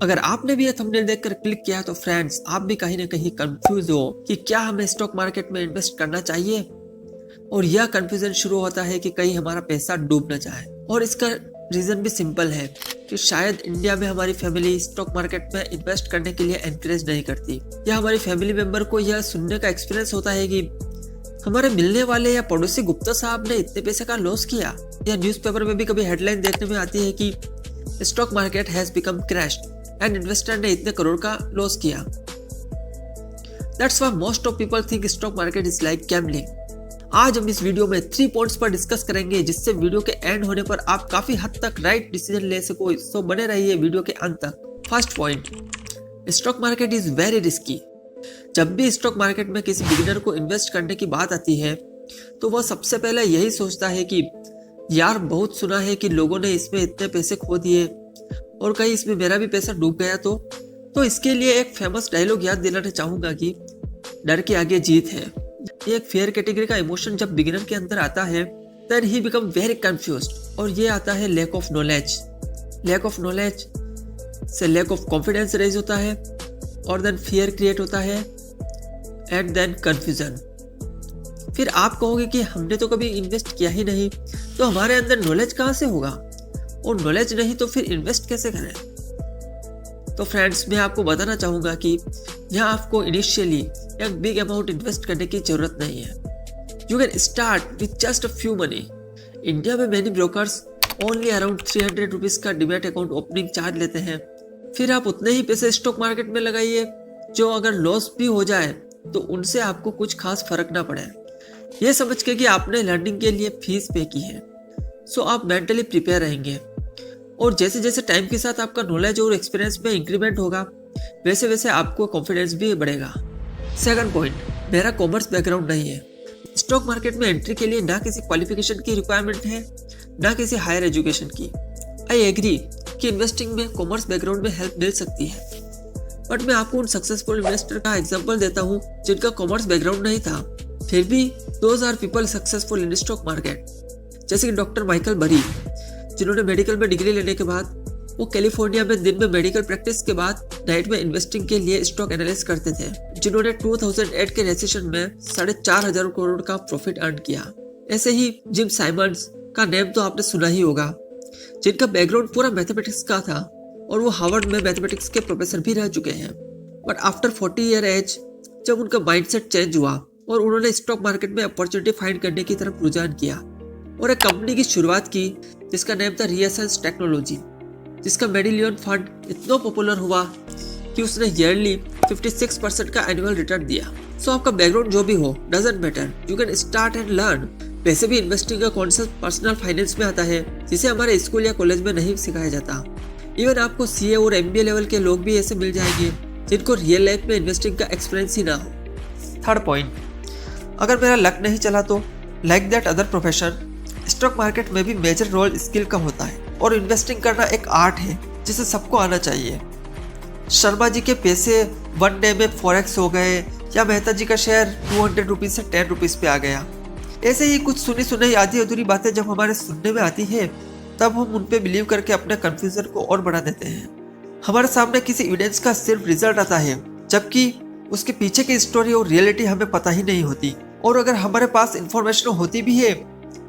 अगर आपने भी ये थंबनेल देखकर क्लिक किया तो फ्रेंड्स आप भी कहीं ना कहीं कंफ्यूज हो कि क्या हमें स्टॉक मार्केट में इन्वेस्ट करना चाहिए, और यह कंफ्यूजन शुरू होता है कि कहीं हमारा पैसा डूब न जाए। और इसका रीजन भी सिंपल है कि शायद इंडिया में हमारी फैमिली स्टॉक मार्केट में इन्वेस्ट करने के लिए एनकरेज नहीं करती, या हमारी फैमिली मेंबर को यह सुनने का एक्सपीरियंस होता है कि हमारे मिलने वाले या पड़ोसी गुप्ता साहब ने इतने पैसे का लॉस किया, या न्यूज़पेपर में भी कभी हेडलाइन देखने में आती है कि stock market has become crashed and investor ने इतने करोड़ का लॉस किया। That's why most of people think stock market is like gambling। आज हम इस वीडियो में 3 पॉइंट्स पर डिस्कस करेंगे, जिससे वीडियो के एंड होने पर आप काफी हद तक राइट डिसीजन ले सको। सो बने रहिए वीडियो के अंत तक। First point, stock market is very risky. जब भी स्टॉक मार्केट में किसी बिगिनर को इन्वेस्ट करने की बात आती है तो वह सबसे पहले यही सोचता है कि यार बहुत सुना है कि लोगों ने इसमें इतने पैसे खो दिए और कहीं इसमें मेरा भी पैसा डूब गया तो इसके लिए एक फेमस डायलॉग याद दिलाना चाहूंगा कि डर के आगे जीत है। ये एक फेयर कैटेगरी का इमोशन जब बिगिनर के अंदर आता है then he become very confused, और ये आता है lack of knowledge. Lack of knowledge से लैक ऑफ कॉन्फिडेंस रेज होता है, और देन फियर क्रिएट होता है, एंड देन कंफ्यूजन। फिर आप कहोगे कि हमने तो कभी इन्वेस्ट किया ही नहीं, तो हमारे अंदर नॉलेज कहाँ से होगा, और नॉलेज नहीं तो फिर इन्वेस्ट कैसे करें। तो फ्रेंड्स मैं आपको बताना चाहूंगा कि यहाँ आपको इनिशियली एक बिग अमाउंट इन्वेस्ट करने की जरूरत नहीं है। You can start with just a few money. India में many brokers only around 300 rupees का डिमैट अकाउंट ओपनिंग चार्ज लेते हैं। फिर आप उतने ही पैसे स्टॉक मार्केट में लगाइए जो अगर लॉस भी हो जाए तो उनसे आपको कुछ खास फर्क ना पड़े, ये समझ के कि आपने लर्निंग के लिए फीस पे की है। सो आप मेंटली प्रिपेयर रहेंगे, और जैसे जैसे टाइम के साथ आपका नॉलेज और एक्सपीरियंस में इंक्रीमेंट होगा वैसे वैसे आपको कॉन्फिडेंस भी बढ़ेगा। सेकंड पॉइंट, मेरा कॉमर्स बैकग्राउंड नहीं है। स्टॉक मार्केट में एंट्री के लिए ना किसी क्वालिफिकेशन की रिक्वायरमेंट है ना किसी हायर एजुकेशन की। आई एग्री कि इन्वेस्टिंग में कॉमर्स बैकग्राउंड में हेल्प मिल सकती है, बट मैं आपको उन सक्सेसफुल इन्वेस्टर का एग्जाम्पल देता हूँ जिनका कॉमर्स बैकग्राउंड नहीं था, फिर भी 2000 people successful in stock market. जैसे कि डॉक्टर माइकल बरी, जिन्होंने मेडिकल में डिग्री लेने के बाद वो कैलिफोर्निया में दिन में मेडिकल प्रैक्टिस के बाद नाइट में इन्वेस्टिंग के लिए स्टॉक एनालिसिस करते थे, जिन्होंने 2008 के रेसेशन में 4,500 करोड़ का प्रॉफिट अर्न किया। ऐसे ही जिम साइमंड्स का नेम तो आपने सुना ही होगा, जिनका बैकग्राउंड पूरा मैथमेटिक्स का था और वो हार्वर्ड में मैथमेटिक्स के प्रोफेसर भी रह चुके हैं। बट आफ्टर 40 ईयर एज जब उनका माइंडसेट चेंज हुआ और उन्होंने स्टॉक मार्केट में अपॉर्चुनिटी फाइंड करने की तरफ रुझान किया और एक कंपनी की शुरुआत की जिसका नाम था रियसेंस टेक्नोलॉजी, जिसका मेडिलियन फंड इतना पॉपुलर हुआ कि उसने ईयरली 56% का एनुअल रिटर्न दिया। सो आपका बैकग्राउंड जो भी हो doesn't matter, you can start and learn. वैसे भी इन्वेस्टिंग का कॉन्सेप्ट पर्सनल फाइनेंस में आता है जिसे हमारे स्कूल या कॉलेज में नहीं सिखाया जाता। इवन आपको सीए और एमबीए लेवल के लोग भी ऐसे मिल जाएंगे जिनको रियल लाइफ में इन्वेस्टिंग का एक्सपीरियंस ही ना हो। थर्ड पॉइंट, अगर मेरा लक नहीं चला तो like that other profession, stock market में भी मेजर रोल स्किल का होता है और इन्वेस्टिंग करना एक आर्ट है जिसे सबको आना चाहिए। शर्मा जी के पैसे 1 डे में 4x हो गए, या मेहता जी का शेयर 200 रुपीज से 10 रुपीज पे आ गया। ऐसे ही कुछ सुनी सुनाई आधी अधूरी बातें जब हमारे सुनने में आती है तब हम उन पे बिलीव करके अपने कंफ्यूजन को और बढ़ा देते हैं। हमारे सामने किसी एविडेंस का सिर्फ रिजल्ट आता है जबकि उसके पीछे की स्टोरी और रियलिटी हमें पता ही नहीं होती, और अगर हमारे पास इंफॉर्मेशन होती भी है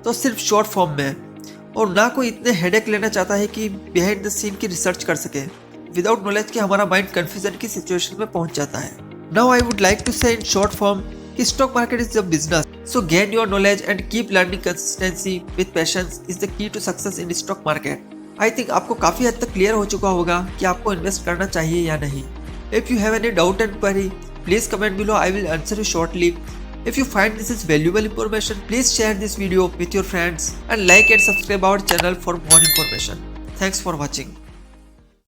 तो सिर्फ शॉर्ट फॉर्म में, और ना कोई इतने हेडेक लेना चाहता है कि बिहाइंड द सीन की रिसर्च कर सके। विदाउट नॉलेज के हमारा माइंड कंफ्यूजन की सिचुएशन में पहुंच जाता है। Now I would like to say in short form कि stock market is a business, so gain your knowledge and keep learning. Consistency with patience is the key to success in stock market. I think आपको काफी हद तक clear हो चुका होगा कि आपको इन्वेस्ट करना चाहिए या नहीं। If you have any doubt and query please comment below, I will answer you shortly. If you find this is valuable information, please share this video with your friends and like and subscribe our channel for more information. Thanks for watching.